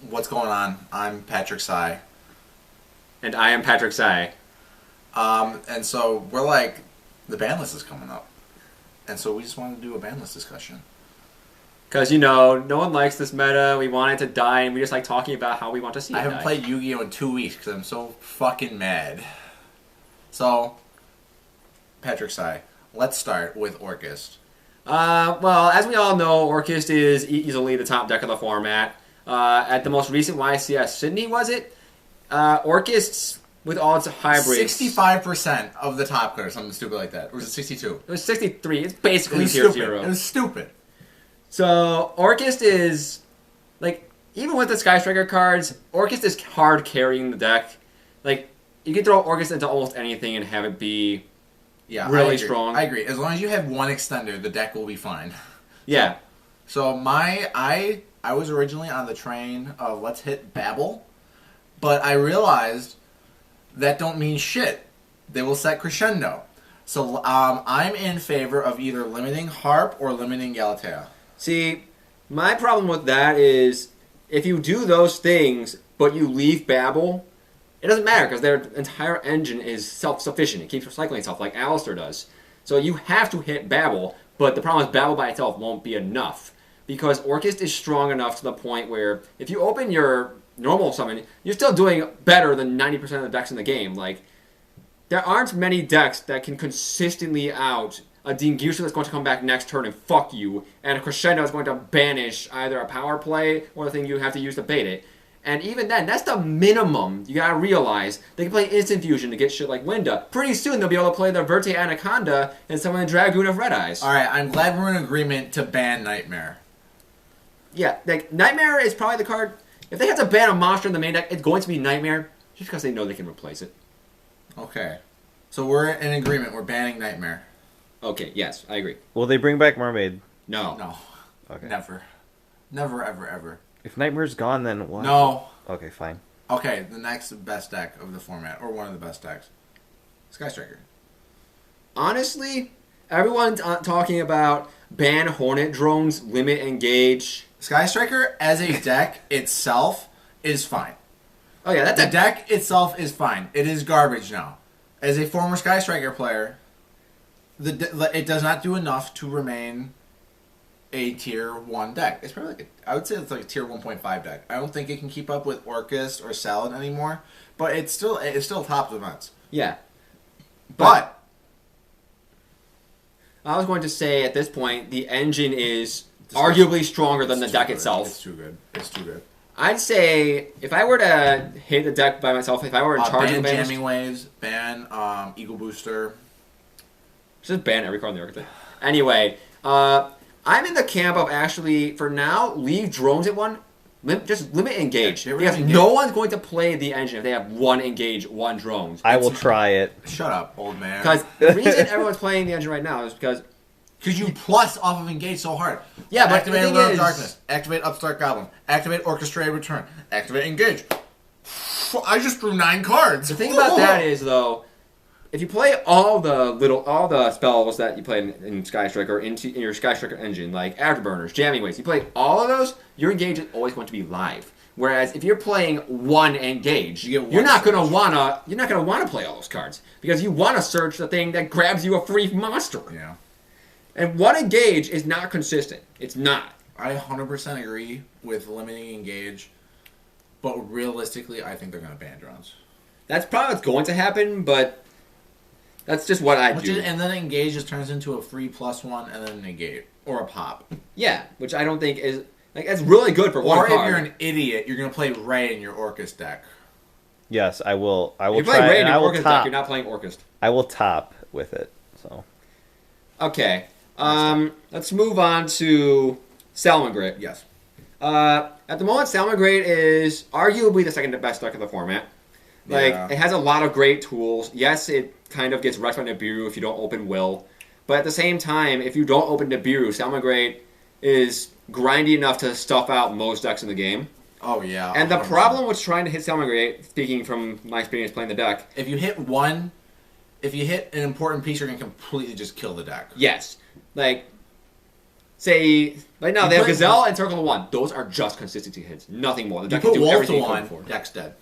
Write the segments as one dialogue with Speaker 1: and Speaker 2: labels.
Speaker 1: What's going on? I'm Patrick Sy.
Speaker 2: And I am Patrick Sy.
Speaker 1: And so we're like, the ban list is coming up. And so we just wanted to do a ban list discussion.
Speaker 2: Because, no one likes this meta. We want it to die, and we just like talking about how we want to see it
Speaker 1: I haven't
Speaker 2: die.
Speaker 1: played Yu-Gi-Oh! In 2 weeks because I'm so fucking mad. So, Patrick Sy, let's start with Orchest.
Speaker 2: Well, as we all know, Orchest is easily the top deck of the format. At the most recent YCS Sydney, was it? Orchest's, with all its hybrids...
Speaker 1: 65% of the top clear, something stupid like that. Or was it 62?
Speaker 2: It was 63. It's basically
Speaker 1: It was
Speaker 2: tier
Speaker 1: stupid.
Speaker 2: 0.
Speaker 1: It was stupid.
Speaker 2: So, Orchest is... Like, even with the Sky Striker cards, Orchest is hard carrying the deck. Like, you can throw Orchest into almost anything and have it be really strong.
Speaker 1: I agree. As long as you have one extender, the deck will be fine.
Speaker 2: Yeah.
Speaker 1: So I was originally on the train of let's hit Babel, but I realized that don't mean shit. They will set crescendo. So I'm in favor of either limiting Harp or limiting Galatea.
Speaker 2: See, my problem with that is if you do those things, but you leave Babel, it doesn't matter because their entire engine is self-sufficient. It keeps recycling itself like Alistair does. So you have to hit Babel, but the problem is Babel by itself won't be enough because Orchest is strong enough to the point where if you open your normal summon, you're still doing better than 90% of the decks in the game. Like, there aren't many decks that can consistently out a Dingyusha that's going to come back next turn and fuck you, and a Crescendo that's going to banish either a power play or the thing you have to use to bait it. And even then, that's the minimum. You gotta realize they can play Instant Fusion to get shit like Winda. Pretty soon they'll be able to play the Verte Anaconda and summon Dragoon of Red Eyes.
Speaker 1: Alright, I'm glad we're in agreement to ban Nightmare.
Speaker 2: Yeah, like Nightmare is probably the card. If they have to ban a monster in the main deck, it's going to be Nightmare, just because they know they can replace it.
Speaker 1: Okay. So we're in agreement. We're banning Nightmare.
Speaker 2: Okay, yes, I agree.
Speaker 3: Will they bring back Mermaid?
Speaker 2: No.
Speaker 1: No.
Speaker 3: Okay.
Speaker 1: Never. Never, ever, ever.
Speaker 3: If Nightmare's gone, then what?
Speaker 1: No.
Speaker 3: Okay, fine.
Speaker 1: Okay, the next best deck of the format, or one of the best decks. Sky Striker.
Speaker 2: Honestly, everyone's talking about ban Hornet drones, limit engage.
Speaker 1: Sky Striker, as a deck itself, is fine.
Speaker 2: Oh yeah,
Speaker 1: The deck itself is fine. It is garbage now. As a former Sky Striker player, it does not do enough to remain a tier 1 deck. It's probably like I would say it's like a tier 1.5 deck. I don't think it can keep up with Orchest or Salad anymore, but it's still top events.
Speaker 2: Yeah.
Speaker 1: But
Speaker 2: I was going to say at this point the engine is arguably stronger than the deck itself.
Speaker 1: It's too good. It's too good.
Speaker 2: I'd say if I were to hit the deck by myself, if I were in charge of the
Speaker 1: ban
Speaker 2: ban,
Speaker 1: Jamming Waves, ban Eagle Booster.
Speaker 2: just ban every card in the archetype. Anyway, I'm in the camp of actually, for now, leave drones at 1. Just limit engage.
Speaker 1: Yeah,
Speaker 2: because
Speaker 1: engage.
Speaker 2: no one's going to play the engine if they have 1 engage, 1 drones.
Speaker 3: I will try it.
Speaker 1: Shut up, old man.
Speaker 2: Because the reason everyone's playing the engine right now is because
Speaker 1: you plus off of engage so hard.
Speaker 2: Yeah, but
Speaker 1: activate
Speaker 2: the thing
Speaker 1: Lure of
Speaker 2: is-
Speaker 1: Darkness. Activate Upstart Goblin. Activate Orchestrated Return. Activate Engage. I just drew 9 cards.
Speaker 2: the thing about that is though, if you play all the spells that you play in Sky Striker in your Sky Striker engine, like Afterburners, Jamming Waves, you play all of those, your engage is always going to be live. Whereas if you're playing 1 engage,
Speaker 1: You get one
Speaker 2: you're not
Speaker 1: search.
Speaker 2: gonna wanna play all those cards because you want to search the thing that grabs you a free monster.
Speaker 1: Yeah.
Speaker 2: And 1 engage is not consistent. It's not.
Speaker 1: I 100% agree with limiting Engage, but realistically, I think they're going to ban drones.
Speaker 2: That's probably what's going to happen, but that's just what I do.
Speaker 1: And then Engage just turns into a free +1 and then Negate. Or a pop.
Speaker 2: Yeah, which I don't think is... Like, that's really good for 1
Speaker 1: Or
Speaker 2: card.
Speaker 1: if you're an idiot, you're going to play Ray in your Orcus deck.
Speaker 3: Yes, I will. I will
Speaker 2: If you play
Speaker 3: try.
Speaker 2: Ray in
Speaker 3: And
Speaker 2: your
Speaker 3: I will
Speaker 2: Orchest
Speaker 3: top.
Speaker 2: deck, you're not playing Orchest.
Speaker 3: I will top with it. So
Speaker 2: Okay. Let's move on to Salamangreat.
Speaker 1: Yes.
Speaker 2: At the moment, Salamangreat is arguably the second best deck of the format. Like,
Speaker 1: Yeah.
Speaker 2: it has a lot of great tools. Yes, it kind of gets rushed by Nibiru if you don't open Will. But at the same time, if you don't open Nibiru, Salamangreat is grindy enough to stuff out most decks in the game.
Speaker 1: Oh, yeah.
Speaker 2: And the
Speaker 1: 100%.
Speaker 2: problem with trying to hit Salamangreat, speaking from my experience playing the deck,
Speaker 1: If you hit an important piece, you're going to completely just kill the deck.
Speaker 2: yes. Like, say right now they have
Speaker 1: put-
Speaker 2: Gazelle and Circle of One. Those are just consistency hits, nothing more. The
Speaker 1: You
Speaker 2: deck
Speaker 1: put
Speaker 2: can do
Speaker 1: Wolf to
Speaker 2: everything you could
Speaker 1: 1,
Speaker 2: before.
Speaker 1: deck's dead.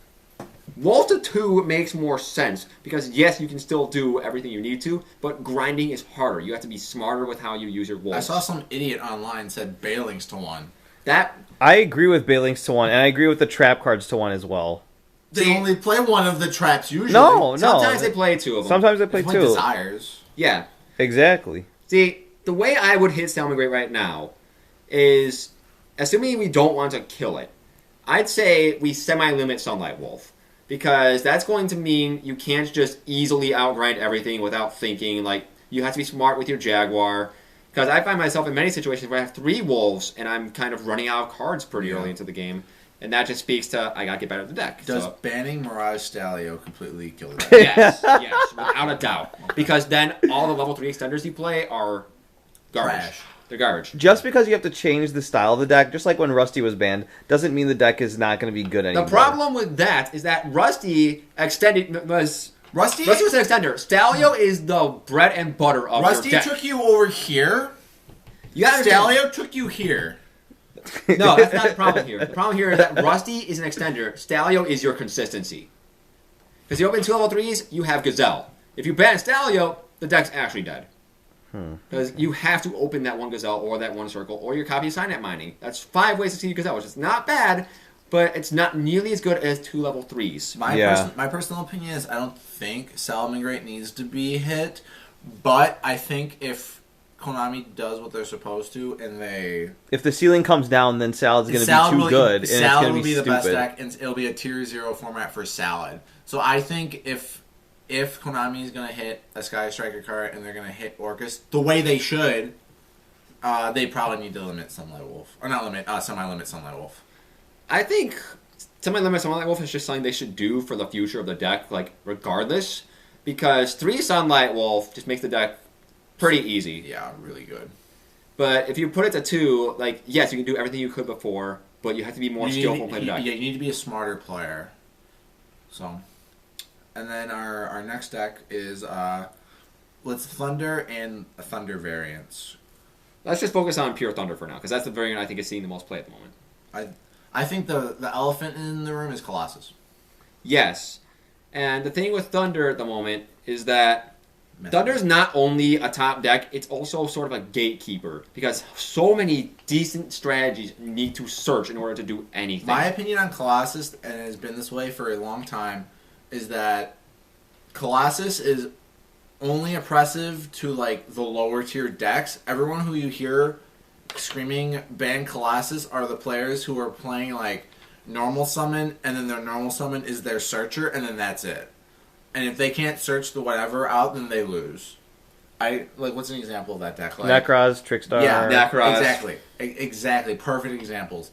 Speaker 2: Wolf to 2 makes more sense because yes, you can still do everything you need to, but grinding is harder. You have to be smarter with how you use your wolves.
Speaker 1: I saw some idiot online said Bailings to 1.
Speaker 2: that.
Speaker 3: I agree with Bailings to 1, and I agree with the trap cards to 1 as well.
Speaker 1: They
Speaker 2: See-
Speaker 1: only play one of the traps usually.
Speaker 3: No,
Speaker 2: Sometimes they play 2 of them.
Speaker 3: Sometimes they
Speaker 1: They
Speaker 3: play
Speaker 1: play
Speaker 3: 2.
Speaker 1: Desires.
Speaker 2: Yeah.
Speaker 3: Exactly.
Speaker 2: See, the way I would hit Salamangreat right now is, assuming we don't want to kill it, I'd say we semi-limit Sunlight Wolf. Because that's going to mean you can't just easily outgrind everything without thinking. Like, you have to be smart with your Jaguar. Because I find myself in many situations where I have 3 wolves and I'm kind of running out of cards pretty early into the game. And that just speaks to, I gotta get better at the deck.
Speaker 1: Does
Speaker 2: So,
Speaker 1: banning Mirage Stalio completely kill it?
Speaker 2: yes, without a doubt. Because then all the level 3 extenders you play are garbage.
Speaker 1: Trash.
Speaker 2: They're garbage.
Speaker 3: Just because you have to change the style of the deck, just like when Rusty was banned, doesn't mean the deck is not going to be good anymore.
Speaker 2: The problem with that is that Rusty extended was
Speaker 1: Rusty
Speaker 2: was an extender. Stalio is the bread and butter of
Speaker 1: Rusty
Speaker 2: your deck.
Speaker 1: took you over here.
Speaker 2: You gotta understand-
Speaker 1: Stalio took you here.
Speaker 2: No, that's not the problem here. The problem here is that Rusty is an extender. Stalio is your consistency. Because you open 2 level 3s, you have Gazelle. If you ban Stalio, the deck's actually dead. Because you have to open that 1 Gazelle or that 1 Circle or your copy of Signet Mining. That's 5 ways to see Gazelle, which is not bad, but it's not nearly as good as 2 level 3s.
Speaker 1: My personal opinion is I don't think Salamangreat needs to be hit, but I think if Konami does what they're supposed to and they...
Speaker 3: If the ceiling comes down, then Salad's going to be too good, and it's
Speaker 1: Salad
Speaker 3: going to
Speaker 1: will
Speaker 3: be
Speaker 1: be the
Speaker 3: stupid.
Speaker 1: best deck, and it'll be a tier 0 format for Salad. So I think if Konami is going to hit a Sky Striker card and they're going to hit Orcus the way they should, they probably need to limit Sunlight Wolf. Or not limit, semi-limit Sunlight Wolf.
Speaker 2: I think semi-limit Sunlight Wolf is just something they should do for the future of the deck, like, regardless. Because 3 Sunlight Wolf just makes the deck pretty easy.
Speaker 1: Yeah, really good.
Speaker 2: But if you put it to 2, like, yes, you can do everything you could before, but you have to be more skillful in playing the deck.
Speaker 1: Yeah, you need to be a smarter player. So, and then our next deck is let's Thunder and Thunder variants.
Speaker 2: Let's just focus on Pure Thunder for now, because that's the variant I think is seeing the most play at the moment.
Speaker 1: I think the elephant in the room is Colossus.
Speaker 2: Yes. And the thing with Thunder at the moment is that Thunder's not only a top deck, it's also sort of a gatekeeper, because so many decent strategies need to search in order to do anything.
Speaker 1: My opinion on Colossus, and it has been this way for a long time, is that Colossus is only oppressive to like the lower tier decks. Everyone who you hear screaming ban Colossus are the players who are playing like normal summon, and then their normal summon is their searcher, and then that's it. And if they can't search the whatever out, then they lose. What's an example of that deck? Like,
Speaker 3: Nekroz, Trickstar.
Speaker 1: yeah,
Speaker 2: Nekroz.
Speaker 1: exactly, exactly, perfect examples.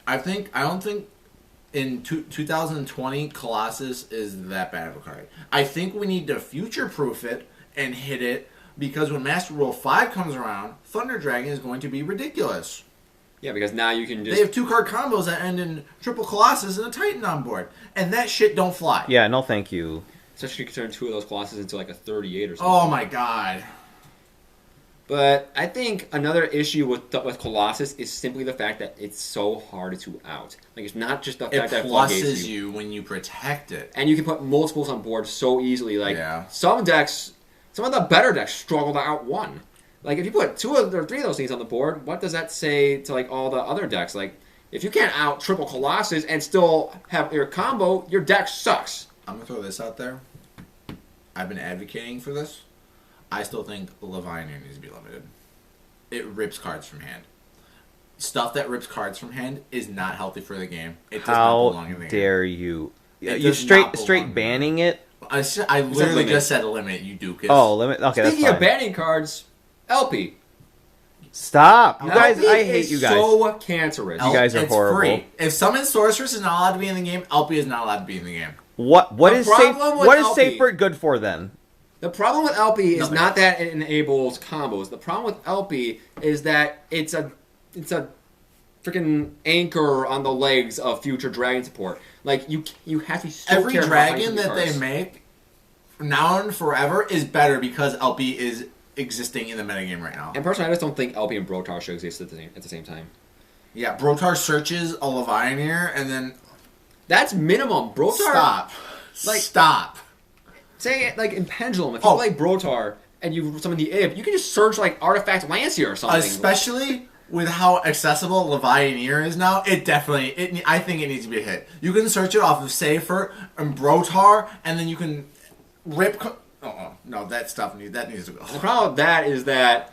Speaker 1: I don't think in 2020 Colossus is that bad of a card. I think we need to future-proof it and hit it, because when Master Rule 5 comes around, Thunder Dragon is going to be ridiculous.
Speaker 2: Yeah, because now you can just...
Speaker 1: They have 2-card combos that end in triple Colossus and a Titan on board, and that shit don't fly.
Speaker 3: Yeah, no thank you.
Speaker 2: Especially if you can turn 2 of those Colossus into like a 38 or something.
Speaker 1: Oh my god.
Speaker 2: But I think another issue with Colossus is simply the fact that it's so hard to out. Like, it's not just the
Speaker 1: It
Speaker 2: fact that it floodgates
Speaker 1: pluses
Speaker 2: you.
Speaker 1: you when you protect it.
Speaker 2: And you can put multiples on board so easily. Like,
Speaker 1: Yeah.
Speaker 2: some decks, some of the better decks struggle to out one. Like, if you put 2 or 3 of those things on the board, what does that say to, like, all the other decks? Like, if you can't out triple Colossus and still have your combo, your deck sucks.
Speaker 1: I'm going to throw this out there. I've been advocating for this. I still think Leviathan needs to be limited. It rips cards from hand. Stuff that rips cards from hand is not healthy for the game. It does not belong in
Speaker 3: How
Speaker 1: the game.
Speaker 3: dare you?
Speaker 1: It
Speaker 3: You
Speaker 1: does not
Speaker 3: straight
Speaker 1: belong.
Speaker 3: banning it?
Speaker 1: I literally
Speaker 2: limit.
Speaker 1: just said limit, you Duke.
Speaker 3: Oh, limit. Okay,
Speaker 2: Speaking
Speaker 3: that's
Speaker 2: of
Speaker 3: fine.
Speaker 2: banning cards, LP.
Speaker 3: Stop, you guys!
Speaker 2: LP
Speaker 3: I hate
Speaker 2: is
Speaker 3: you guys.
Speaker 2: so cancerous.
Speaker 3: You guys are
Speaker 1: it's
Speaker 3: horrible.
Speaker 1: Free. If Summon Sorceress is not allowed to be in the game, LP is not allowed to be in the game.
Speaker 3: What
Speaker 2: The
Speaker 3: is safe?
Speaker 2: problem with
Speaker 3: What is
Speaker 2: LP
Speaker 3: Safeguard good for then?
Speaker 2: The problem with LP is
Speaker 1: Nothing.
Speaker 2: not that it enables combos. The problem with LP is that it's a freaking anchor on the legs of future dragon support. Like, you have to be so
Speaker 1: Every
Speaker 2: careful how you
Speaker 1: dragon
Speaker 2: use
Speaker 1: that
Speaker 2: cards.
Speaker 1: they make now and forever is better because LP is existing in the metagame right now.
Speaker 2: And personally, I just don't think LP and Brotar should exist at the same time.
Speaker 1: Yeah, Brotar searches a Levianeer and then
Speaker 2: That's minimum. Brotar.
Speaker 1: Stop.
Speaker 2: Say it like in Pendulum. If you play Brotar and you summon the Ib, you can just search like Artifact Lancia or something.
Speaker 1: Especially with how accessible Levianeer is now, I think it needs to be a hit. You can search it off of Safer and Brotar, and then you can rip. No, that needs to go.
Speaker 2: The problem with that is that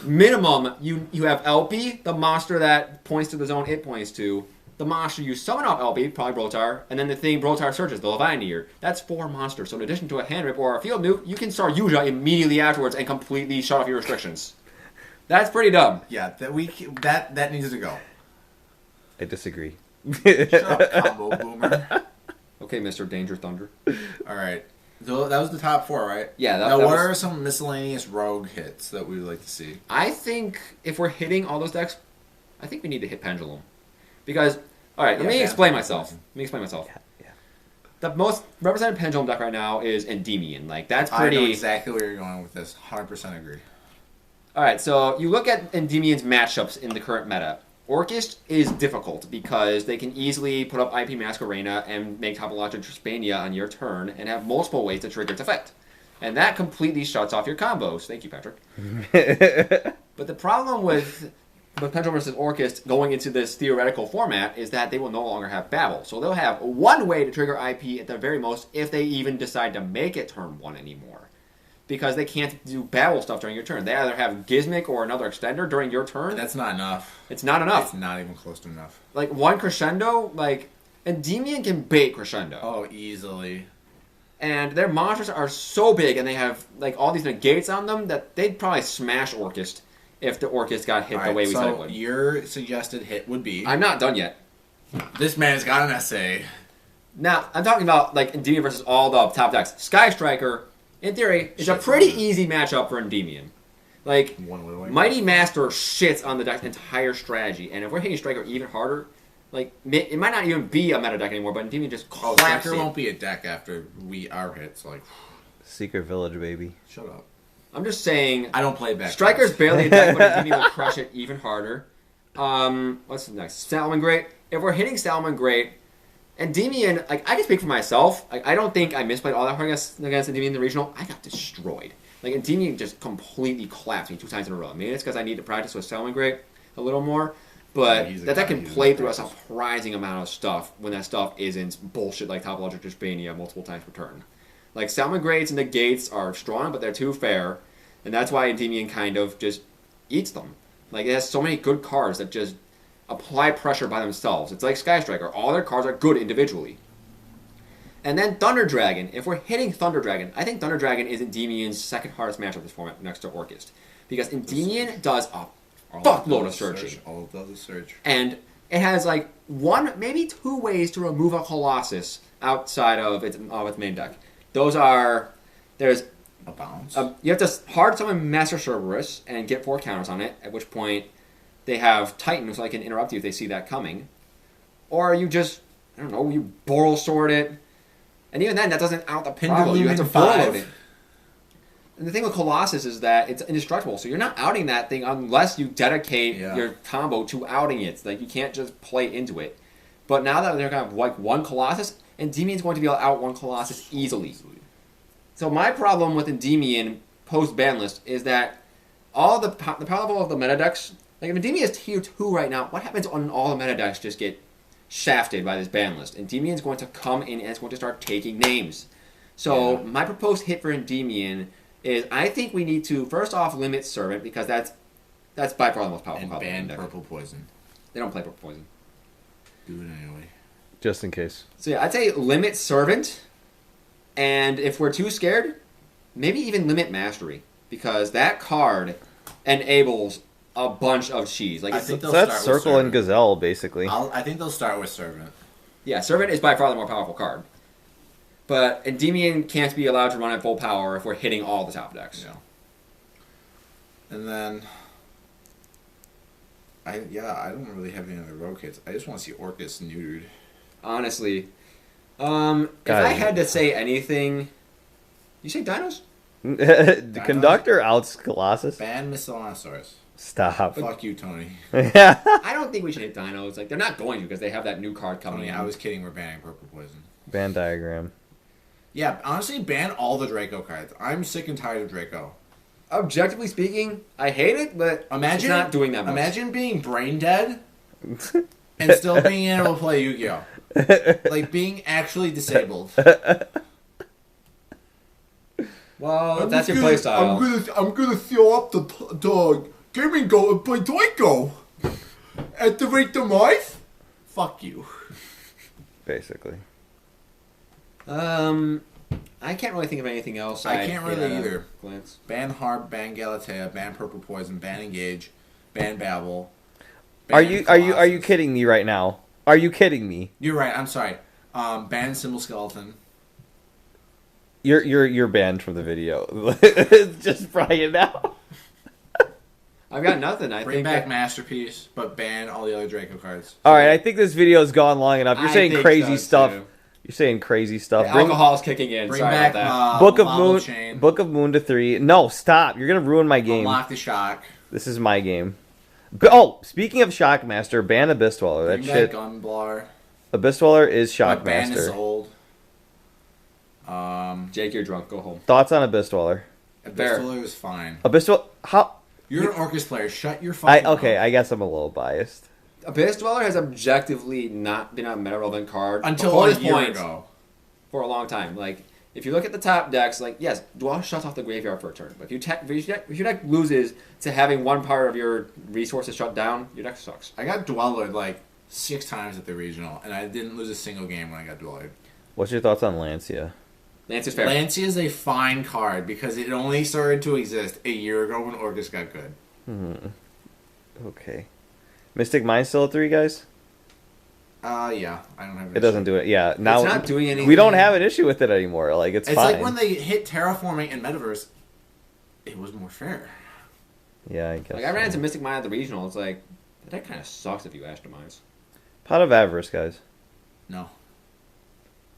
Speaker 2: minimum you have LP, the monster that points to the zone it points to. The monster you summon off LP, probably Brotar, and then the thing Brotar searches, the Levianeer. That's 4 monsters. So in addition to a hand rip or a field nuke, you can start Yuja immediately afterwards and completely shut off your restrictions. That's pretty dumb.
Speaker 1: Yeah, that needs to go.
Speaker 3: I disagree.
Speaker 1: Shut up, combo boomer.
Speaker 2: Okay, Mr. Danger Thunder.
Speaker 1: All right. So that was the top 4, right?
Speaker 2: Yeah.
Speaker 1: Now, what are some miscellaneous rogue hits that we would like to see?
Speaker 2: I think if we're hitting all those decks, I think we need to hit Pendulum. Because, alright, let me explain myself.
Speaker 3: Yeah.
Speaker 2: The most represented Pendulum deck right now is Endymion. Like, that's pretty...
Speaker 1: I know exactly where you're going with this. 100% agree.
Speaker 2: Alright, so you look at Endymion's matchups in the current meta. Orchist is difficult because they can easily put up IP Masquerena and make Topologic Trispania on your turn and have multiple ways to trigger its effect. And that completely shuts off your combos. Thank you, Patrick. But the problem with Pendulum versus Orchist going into this theoretical format is that they will no longer have Babel. So they'll have one way to trigger IP at the very most if they even decide to make it turn 1 anymore. Because they can't do Babel stuff during your turn. They either have Gizmic or another extender during your turn.
Speaker 1: That's not enough.
Speaker 2: It's not enough.
Speaker 1: It's not even close to enough.
Speaker 2: Like, one Crescendo, like, Endymion can bait Crescendo.
Speaker 1: Oh, easily.
Speaker 2: And their monsters are so big and they have, like, all these negates on them that they'd probably smash Orchist if the Orchist got hit the way we said it would.
Speaker 1: Your suggested hit would be...
Speaker 2: I'm not done yet.
Speaker 1: This man's got an essay.
Speaker 2: Now, I'm talking about, like, Endymion versus all the top decks. Sky Striker, in theory, is a pretty easy matchup for Endymion. Like, Mighty Master shits on the deck's entire strategy, and if we're hitting Striker even harder, like, it might not even be a meta deck anymore, but Endymion just claps
Speaker 1: Striker
Speaker 2: it.
Speaker 1: won't be a deck after our hits, like...
Speaker 3: Secret Village, baby.
Speaker 1: Shut up.
Speaker 2: I'm just saying...
Speaker 1: I don't play back.
Speaker 2: Striker's barely a deck, but Endymion will crush it even harder. What's next? Salmon Great. If we're hitting Salmon Great, Endymion, like, I can speak for myself. Like, I don't think I misplayed all that hard against Endymion in the regional. I got destroyed. Like, Endymion just completely collapsed me 2 times in a row. Maybe it's because I need to practice with Salmon Great a little more. But that can play through a surprising amount of stuff when that stuff isn't bullshit like Topologic Trispania multiple times per turn. Like, Salmon Greats and the Gates are strong, but they're too fair. And that's why Endymion kind of just eats them. Like, it has so many good cards that just apply pressure by themselves. It's like Sky Striker. All their cards are good individually. And then Thunder Dragon. If we're hitting Thunder Dragon, I think Thunder Dragon is Endymion's second hardest matchup this format next to Orchist. Because Endymion does a fuckload of searching.
Speaker 1: All it does is search.
Speaker 2: And it has like 1, maybe 2 ways to remove a Colossus outside of its main deck. Those are, there's
Speaker 1: a bounce.
Speaker 2: You have to hard summon Master Cerberus and get 4 counters on it, at which point they have Titan, so they can interrupt you if they see that coming. Or you just, I don't know, you Boral Sword it. And even then, that doesn't out the problem. You have to Boral it. And the thing with Colossus is that it's indestructible, so you're not outing that thing unless you dedicate your combo to outing it. Like, you can't just play into it. But now that they're going to have like 1 Colossus, Endymion's going to be able to out 1 Colossus easily. So my problem with Endymion post-ban list is that all the power level of the meta decks, like if Endymion is tier 2 right now, what happens when all the meta decks just get shafted by this ban list? Endymion's going to come in and it's going to start taking names. So my proposed hit for Endymion is I think we need to first off limit Servant because that's by far the most powerful card.
Speaker 1: And ban Purple Poison.
Speaker 2: They don't play Purple Poison.
Speaker 1: Do it anyway.
Speaker 3: Just in case.
Speaker 2: So yeah, I'd say limit Servant. And if we're too scared, maybe even limit Mastery. Because that card enables a bunch of cheese. Like,
Speaker 3: so that's Circle and Gazelle, basically.
Speaker 1: I think they'll start with Servant.
Speaker 2: Yeah, Servant is by far the more powerful card. But Endymion can't be allowed to run at full power if we're hitting all the top decks.
Speaker 1: Yeah. And then... I don't really have any other rogue hits. I just want to see Orcus neutered.
Speaker 2: Honestly... if I had to say anything... You say Dinos?
Speaker 3: The conductor outs Colossus.
Speaker 1: Ban Miscellaneous.
Speaker 3: Stop.
Speaker 1: Fuck you, Tony.
Speaker 3: Yeah.
Speaker 2: I don't think we should hit dinos. Like, they're not going to because they have that new card coming
Speaker 1: Tony,
Speaker 2: in.
Speaker 1: I was kidding. We're banning Purple Poison.
Speaker 3: Ban diagram.
Speaker 1: Yeah, honestly, ban all the Draco cards. I'm sick and tired of Draco.
Speaker 2: Objectively speaking, I hate it, but
Speaker 1: Imagine
Speaker 2: it's not doing that much.
Speaker 1: Imagine being brain dead and still being able to play Yu-Gi-Oh. Like being actually disabled.
Speaker 2: Well, that's your playstyle.
Speaker 1: I'm gonna fill up the gaming go and play Draco at the rate of life. Fuck you.
Speaker 3: Basically.
Speaker 2: I can't really think of anything else.
Speaker 1: I can't really either.
Speaker 2: Glance.
Speaker 1: Ban Harp, ban Galatea, ban Purple Poison, ban Engage, ban Babel.
Speaker 3: Are you kidding me right now? Are you kidding me?
Speaker 1: You're right. I'm sorry. Ban Symbol Skeleton.
Speaker 3: You're banned from the video. Just Brian now.
Speaker 2: I've got nothing.
Speaker 1: Bring back Masterpiece, but ban all the other Draco cards.
Speaker 3: All right, I think this video's gone long enough. You're saying crazy stuff.
Speaker 2: Too.
Speaker 3: You're saying crazy stuff.
Speaker 2: The alcohol's kicking in.
Speaker 1: Bring
Speaker 2: Sorry
Speaker 1: back
Speaker 2: about that.
Speaker 3: Book of
Speaker 1: Lava
Speaker 3: Moon.
Speaker 1: Chain.
Speaker 3: Book of Moon to 3. No, stop. You're gonna ruin my game.
Speaker 1: Unlock the Shock.
Speaker 3: This is my game. Oh, speaking of Shockmaster, ban Abyss Dweller. That
Speaker 1: Bring
Speaker 3: shit.
Speaker 1: back Gunblar.
Speaker 3: Abyss Dweller is
Speaker 1: What ban is
Speaker 3: Shockmaster.
Speaker 1: old?
Speaker 2: Jake, you're drunk. Go home.
Speaker 3: Thoughts on Abyss Dweller?
Speaker 2: Fair.
Speaker 1: Abyss is fine.
Speaker 3: Abyss Dweller. How?
Speaker 1: You're an Orcus player. Shut your fucking mouth.
Speaker 3: I guess I'm a little biased.
Speaker 2: Abyss Dweller has objectively not been a meta relevant card
Speaker 1: Until
Speaker 2: before
Speaker 1: a
Speaker 2: this
Speaker 1: year
Speaker 2: point
Speaker 1: ago.
Speaker 2: for a long time. Like, if you look at the top decks, like, yes, Dweller shuts off the graveyard for a turn. But if your deck loses to having one part of your resources shut down, your deck sucks.
Speaker 1: I got Dweller like 6 times at the regional, and I didn't lose a single game when I got Dweller.
Speaker 3: What's your thoughts on Lancia?
Speaker 2: Lance is fair.
Speaker 1: Lancia is a fine card because it only started to exist a year ago when Orcus got good.
Speaker 3: Okay. Mystic Mind still a 3, guys?
Speaker 1: Yeah, I don't have an
Speaker 3: It doesn't do it. Yeah, now
Speaker 2: It's not doing anything.
Speaker 3: we don't have an issue with it anymore. Like it's
Speaker 1: It's
Speaker 3: fine.
Speaker 1: like when they hit terraforming and metaverse, it was more fair.
Speaker 3: Yeah, I guess.
Speaker 2: Like, I ran
Speaker 3: so.
Speaker 2: into Mystic Mind at the regional. It's like, that deck kind of sucks if you Astromines.
Speaker 3: Pot of Avarice, guys.
Speaker 1: No.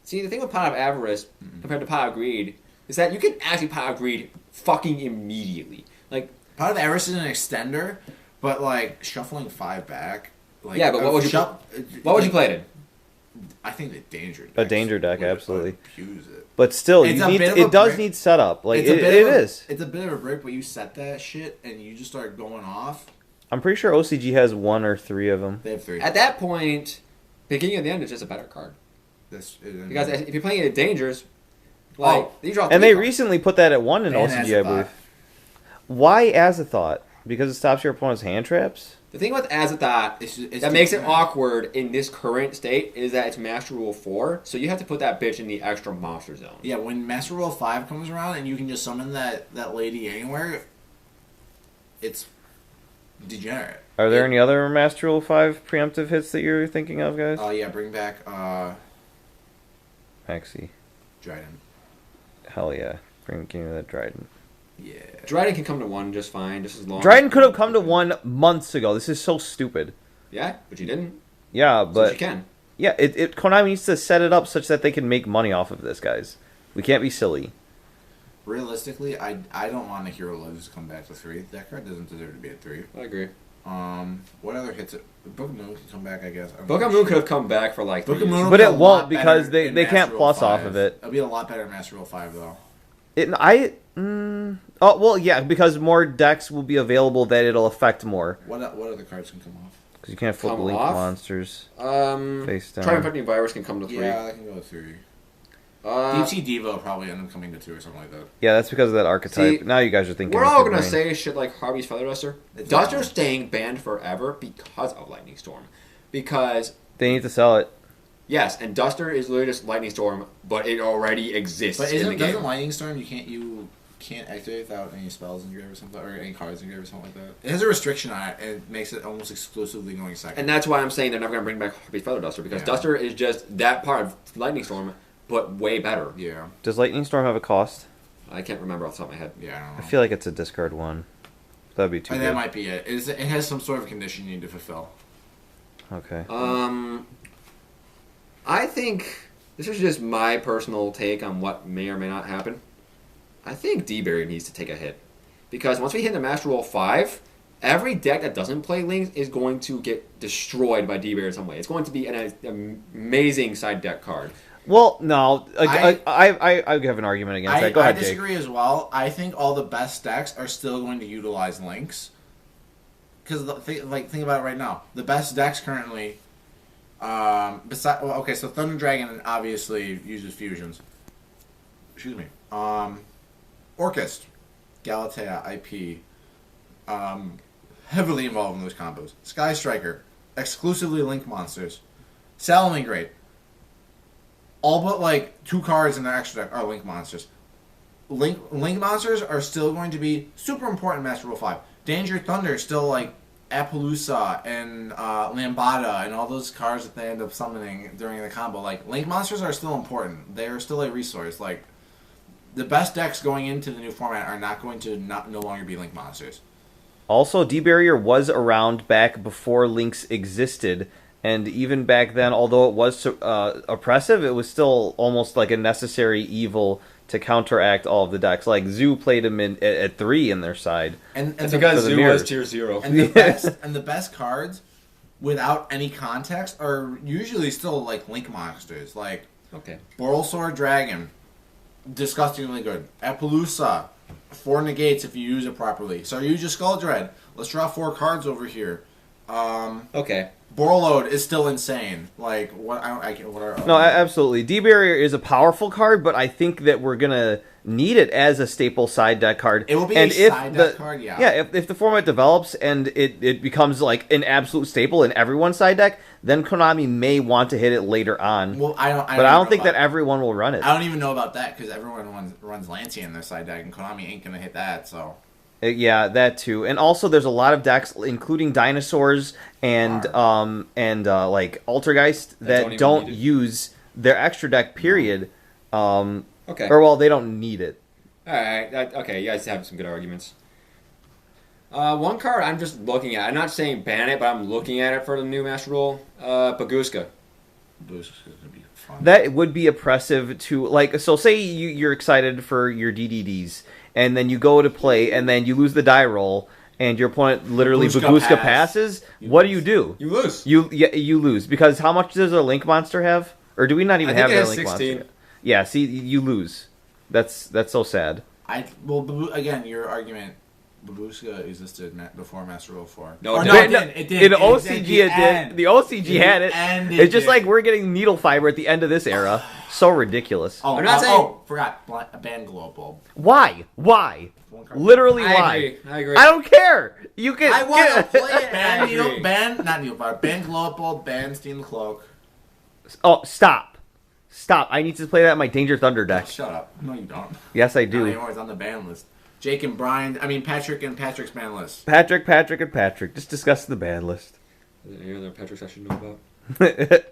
Speaker 2: See, the thing with Pot of Avarice compared to Pot of Greed is that you can actually Pot of Greed fucking immediately. Like,
Speaker 1: Pot of Avarice is an extender, but like shuffling 5 back. Like,
Speaker 2: yeah, but what would you play it in?
Speaker 1: I think the danger deck.
Speaker 3: A danger deck, absolutely.
Speaker 1: Abuse it.
Speaker 3: But still,
Speaker 1: It's
Speaker 3: you
Speaker 1: a
Speaker 3: need
Speaker 1: bit of
Speaker 3: it
Speaker 1: a
Speaker 3: does
Speaker 1: brick.
Speaker 3: need setup. Like
Speaker 1: It's a
Speaker 3: it
Speaker 1: bit of a-
Speaker 3: is.
Speaker 1: It's a bit of a break, but you set that shit and you just start going off.
Speaker 3: I'm pretty sure OCG has 1 or 3 of them.
Speaker 1: They have 3.
Speaker 2: At that point, beginning of the end is just a better card. Because if you're playing it at Dangers, like, these are all
Speaker 3: And
Speaker 2: three
Speaker 3: they
Speaker 2: cards.
Speaker 3: recently put that at 1 in
Speaker 1: Ban
Speaker 3: OCG, I
Speaker 1: Azathoth.
Speaker 3: believe. Why Azathoth? Because it stops your opponent's hand traps?
Speaker 2: The thing with Azathoth
Speaker 1: It's
Speaker 2: that makes it
Speaker 1: different.
Speaker 2: awkward in this current state is that it's Master Rule 4, so you have to put that bitch in the extra monster zone.
Speaker 1: Yeah, when Master Rule 5 comes around and you can just summon that lady anywhere, it's degenerate.
Speaker 3: Are there any other Master Rule 5 preemptive hits that you're thinking of, guys?
Speaker 1: Oh, yeah, bring back
Speaker 3: Maxi.
Speaker 1: Dryden.
Speaker 3: Hell yeah. Give me that Dryden.
Speaker 1: Yeah.
Speaker 2: Dryden can come to 1 just fine, just as long
Speaker 3: Dryden could have come to 1 months ago. This is so stupid.
Speaker 2: Yeah, but you didn't.
Speaker 3: Yeah,
Speaker 2: So
Speaker 3: but
Speaker 2: you can.
Speaker 3: yeah, Konami needs to set it up such that they can make money off of this, guys. We can't be silly.
Speaker 1: Realistically, I don't want the Hero Lives to come back to 3. That card doesn't deserve to be at 3.
Speaker 2: I agree.
Speaker 1: What other hits? Book of Moon can come back, I guess.
Speaker 2: Book of Moon could have come back for like 3
Speaker 1: Book of
Speaker 2: years.
Speaker 1: Moon will
Speaker 3: But
Speaker 1: be
Speaker 3: it
Speaker 1: a
Speaker 3: won't
Speaker 1: lot
Speaker 3: because
Speaker 1: better in
Speaker 3: they can't
Speaker 1: Master Rule
Speaker 3: plus off
Speaker 1: 5.
Speaker 3: of it.
Speaker 1: It'll be a lot better in Master Rule 5, though.
Speaker 3: Oh well, yeah, because more decks will be available that it'll affect more.
Speaker 1: What other cards can come off?
Speaker 3: Because you can't flip
Speaker 2: Come
Speaker 3: link
Speaker 2: off?
Speaker 3: monsters.
Speaker 2: Try
Speaker 3: Face down.
Speaker 2: Infecting Virus can come to 3.
Speaker 1: Yeah, that can go to 3. Deep Sea Diva will probably end up coming to 2 or something like that.
Speaker 3: Yeah, that's because of that archetype.
Speaker 2: See,
Speaker 3: now you guys are thinking.
Speaker 2: We're
Speaker 3: with
Speaker 2: all
Speaker 3: your
Speaker 2: gonna
Speaker 3: brain.
Speaker 2: say shit like Harvey's Feather Duster.
Speaker 1: It's
Speaker 2: Duster's
Speaker 1: not.
Speaker 2: staying banned forever because of Lightning Storm. Because
Speaker 3: They need to sell it.
Speaker 2: yes, and Duster is literally just Lightning Storm, but it already exists
Speaker 1: But
Speaker 2: in the
Speaker 1: doesn't
Speaker 2: game.
Speaker 1: Lightning Storm you can't activate without any spells in your grave or something, or any cards in your grave or something like that? It has a restriction on it, and it makes it almost exclusively going second.
Speaker 2: And that's why I'm saying they're never gonna bring back Harvey's Feather Duster because
Speaker 1: Yeah.
Speaker 2: Duster is just that part of Lightning Storm, but way better.
Speaker 1: Yeah,
Speaker 3: Does Lightning Storm have a cost?
Speaker 2: I can't remember off the top of my head.
Speaker 1: yeah, I don't
Speaker 3: I
Speaker 1: know.
Speaker 3: feel like it's a discard 1. That'd be too
Speaker 1: And
Speaker 3: good.
Speaker 1: that might be it. It has some sort of condition you need to fulfill.
Speaker 3: Okay.
Speaker 2: I think this is just my personal take on what may or may not happen. I think D-Berry needs to take a hit. Because once we hit the Master Roll 5, every deck that doesn't play Links is going to get destroyed by D-Berry in some way. It's going to be an amazing side deck card.
Speaker 3: Well, no, I have an argument against that. Go ahead,
Speaker 1: I disagree as well. I think all the best decks are still going to utilize Links. Because think about it right now. The best decks currently, so Thunder Dragon obviously uses fusions. Excuse me. Orchist, Galatea, IP, heavily involved in those combos. Sky Striker, exclusively Link monsters. Salamangreat. All but like 2 cards in the extra deck are Link monsters. Link monsters are still going to be super important in Master Rule 5. Danger Thunder is still like Appaloosa and Lambada and all those cards that they end up summoning during the combo. Like, Link monsters are still important. They are still a resource. Like, the best decks going into the new format are not going to no longer be Link monsters.
Speaker 3: Also, D-Barrier was around back before Links existed. And even back then, although it was oppressive, it was still almost like a necessary evil to counteract all of the decks. Like, Zoo played him at 3 in their side.
Speaker 1: And
Speaker 2: because Zoo was tier 0.
Speaker 1: And the best cards, without any context, are usually still like Link monsters. Like, Borrelsword Dragon, disgustingly good. Appaloosa, 4 negates if you use it properly. So you just Skull Dread. Let's draw 4 cards over here. Borreload is still insane. Like, what? What are?
Speaker 3: No, absolutely. D-Barrier is a powerful card, but I think that we're gonna need it as a staple side deck card.
Speaker 1: It will be a side deck card, yeah.
Speaker 3: Yeah, if the format develops and it becomes like an absolute staple in everyone's side deck, then Konami may want to hit it later on.
Speaker 1: Well, I
Speaker 3: don't think that everyone will run it.
Speaker 1: I don't even know about that because everyone runs Lancey in their side deck, and Konami ain't gonna hit that. So.
Speaker 3: Yeah, that too, and also there's a lot of decks, including dinosaurs and like Altergeist, that don't use their extra deck. Period. Or they don't need it.
Speaker 2: All right. Okay, you guys have some good arguments. One card I'm just looking at. I'm not saying ban it, but I'm looking at it for the new Master Rule. Baguska.
Speaker 1: Baguska's gonna be fun.
Speaker 3: That would be oppressive to like. So say you're excited for your DDDs. And then you go to play, and then you lose the die roll, and your opponent literally Baguska passes. What do? You
Speaker 2: lose.
Speaker 3: You lose. Because how much does a Link monster have? Or do we not even have a Link
Speaker 2: 16.
Speaker 3: monster? Yeah, see, you lose. That's so sad.
Speaker 1: Again, your argument, Baguska existed before Master Rule 4.
Speaker 2: No,
Speaker 1: it did.
Speaker 3: In OCG, it did. The OCG had it. It's just like we're getting Needle Fiber at the end of this era. So ridiculous.
Speaker 1: I'm not saying. Forgot. Ban Glow Bulb.
Speaker 3: Why? Literally, why?
Speaker 2: I agree.
Speaker 3: I don't care. You can.
Speaker 1: I want to play it. Not Needle Fiber. Ban Glow Bulb. Ban Steam the Cloak.
Speaker 3: Oh, stop. I need to play that in my Danger Thunder deck.
Speaker 1: Oh, shut up. No, you don't.
Speaker 3: Yes, I do.
Speaker 1: You're always on the ban list. Patrick and Patrick's ban list.
Speaker 3: Patrick, and Patrick. Just discuss the ban list.
Speaker 2: Is there any other Patricks I should know about?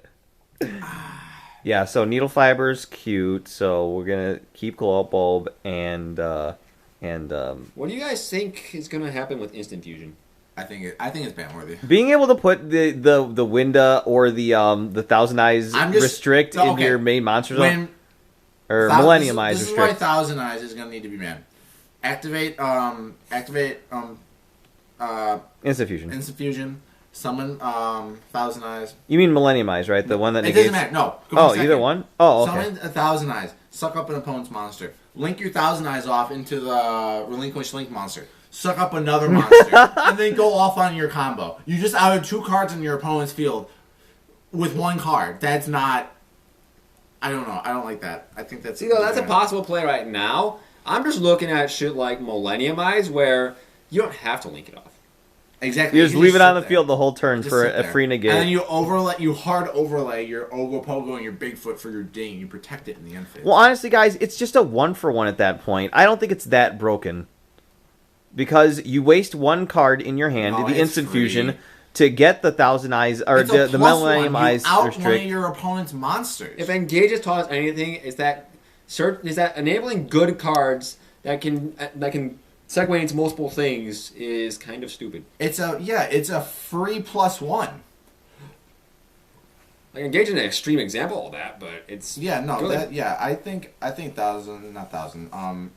Speaker 3: Yeah, so Needle Fiber's cute, so we're gonna keep Glow Up Bulb and
Speaker 2: what do you guys think is gonna happen with Instant Fusion?
Speaker 1: I think it's ban worthy.
Speaker 3: Being able to put the Winda or the Thousand Eyes restrict into your main monster zone. Or Millennium Eyes restrict.
Speaker 1: This is why Thousand Eyes is gonna need to be banned. Activate
Speaker 3: Instant Fusion.
Speaker 1: Instant Fusion. Summon Thousand Eyes.
Speaker 3: You mean Millennium Eyes, right? The one that negates...
Speaker 1: It doesn't matter. No.
Speaker 3: Either one? Oh, okay.
Speaker 1: Summon a Thousand Eyes. Suck up an opponent's monster. Link your Thousand Eyes off into the Relinquish Link monster. Suck up another monster. And then go off on your combo. You just outed 2 cards in your opponent's field with 1 card. That's not... I don't know. I don't like that. I think that's...
Speaker 2: See, though, that's a possible play right now. I'm just looking at shit like Millennium Eyes where you don't have to link it off.
Speaker 1: Exactly.
Speaker 3: You just leave it on the field the whole turn for a free negate.
Speaker 1: And then you hard overlay your Ogopogo and your Bigfoot for your ding. You protect it in the end phase.
Speaker 3: Well, honestly, guys, it's just a 1-for-1 at that point. I don't think it's that broken. Because you waste 1 card in your hand, the Instant Fusion, to get the Thousand Eyes, or the Millennium Eyes restrict.
Speaker 1: You outplay your opponent's monsters.
Speaker 2: If Engage has taught us anything, is that enabling good cards that can segue into multiple things is kind of stupid.
Speaker 1: It's a free +1.
Speaker 2: Like engage in an extreme example of that, but it's
Speaker 1: Yeah, no,
Speaker 2: good.
Speaker 1: I think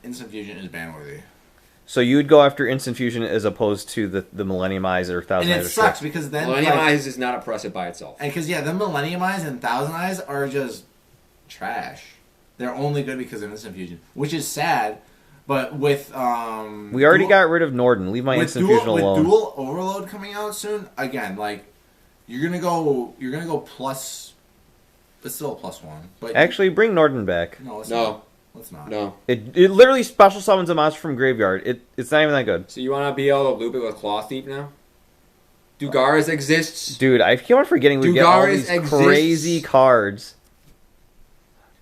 Speaker 1: instant fusion is ban worthy.
Speaker 3: So you would go after instant fusion as opposed to the Millennium Eyes or Thousand
Speaker 1: And
Speaker 3: Eyes.
Speaker 1: it sucks because then
Speaker 2: Millennium Eyes is not oppressive by itself.
Speaker 1: And because the Millennium Eyes and Thousand Eyes are just trash. They're only good because of instant fusion, which is sad. But with
Speaker 3: we already got rid of Norden. Leave my instant fusion alone.
Speaker 1: With dual overload coming out soon, again, like you're gonna go plus. It's still a +1, but
Speaker 3: Actually, bring Norden back.
Speaker 1: no, it's
Speaker 2: No.
Speaker 1: not. Let's not.
Speaker 2: No.
Speaker 3: It literally special summons a monster from graveyard. It's not even that good.
Speaker 2: So you want to be able to loop it with Claw Thief now? Dugaris exists.
Speaker 3: Dude, I keep on forgetting we get all
Speaker 2: Dugaris
Speaker 3: these
Speaker 2: exists.
Speaker 3: crazy cards.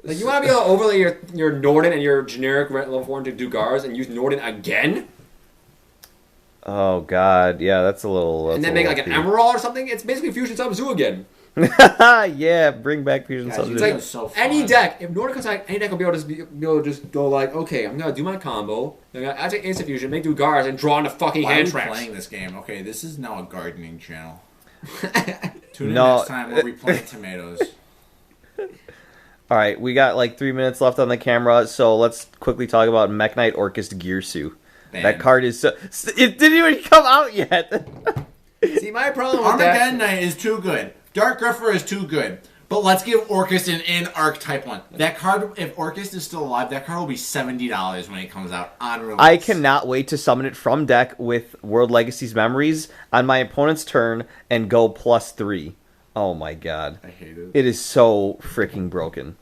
Speaker 2: Like, you want to be able to overlay your Norden and your generic level 4 into Dugaris and use Norden again?
Speaker 3: Oh god, yeah, that's a little.
Speaker 2: And then make like an Emerald or something? It's basically Fusion Sub-Zoo again.
Speaker 3: Yeah, bring back fusion
Speaker 1: Guys,
Speaker 3: substitute.
Speaker 1: you
Speaker 2: It's
Speaker 1: That
Speaker 2: like
Speaker 1: was so
Speaker 2: any
Speaker 1: fun.
Speaker 2: deck, if Norden comes out, any deck will be able to just go like, okay, I'm going to do my combo, I'm going to add Instant Fusion, make Dugaris, and draw into fucking
Speaker 1: Why are
Speaker 2: hand
Speaker 1: we
Speaker 2: traps.
Speaker 1: playing this game? Okay, this is now a gardening channel. Tune in
Speaker 3: No.
Speaker 1: next time where we plant tomatoes.
Speaker 3: All right, we got like 3 minutes left on the camera, so let's quickly talk about Mech Knight Orcust Gearsu.
Speaker 1: Ban.
Speaker 3: That card is so. It didn't even come out yet.
Speaker 2: See, my problem with
Speaker 1: Armageddon
Speaker 2: that...
Speaker 1: Knight is too good. Dark Griffer is too good. But let's give Orcust an in-archetype one. That card, if Orcust is still alive, that card will be $70 when it comes out on release.
Speaker 3: I cannot wait to summon it from deck with World Legacy's Memories on my opponent's turn and go +3. Oh my god.
Speaker 1: I hate it.
Speaker 3: It is so freaking broken.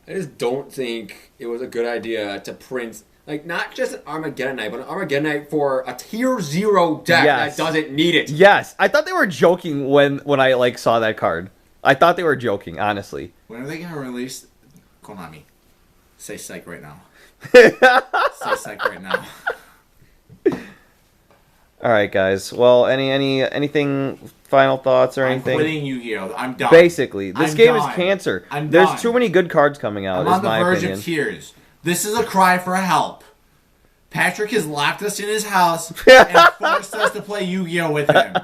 Speaker 2: I just don't think it was a good idea to print, like, not just an Armageddon Knight, but an Armageddon Knight for a tier 0 deck
Speaker 3: Yes.
Speaker 2: that doesn't need it.
Speaker 3: Yes, I thought they were joking when I like saw that card. I thought they were joking, honestly.
Speaker 1: When are they going to release Konami? Say psych right now. Say psych right now.
Speaker 3: All right, guys. Well, anything final thoughts or
Speaker 1: I'm
Speaker 3: anything?
Speaker 1: quitting Yu-Gi-Oh! I'm done.
Speaker 3: Basically, this
Speaker 1: I'm
Speaker 3: game
Speaker 1: done.
Speaker 3: is cancer.
Speaker 1: I'm
Speaker 3: There's
Speaker 1: done.
Speaker 3: too many good cards coming out.
Speaker 1: I'm
Speaker 3: is
Speaker 1: on the
Speaker 3: my
Speaker 1: verge
Speaker 3: opinion.
Speaker 1: of tears. This is a cry for help. Patrick has locked us in his house and forced us to play Yu-Gi-Oh! With him.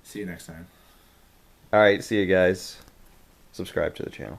Speaker 1: See you next time.
Speaker 3: All right, see you guys. Subscribe to the channel.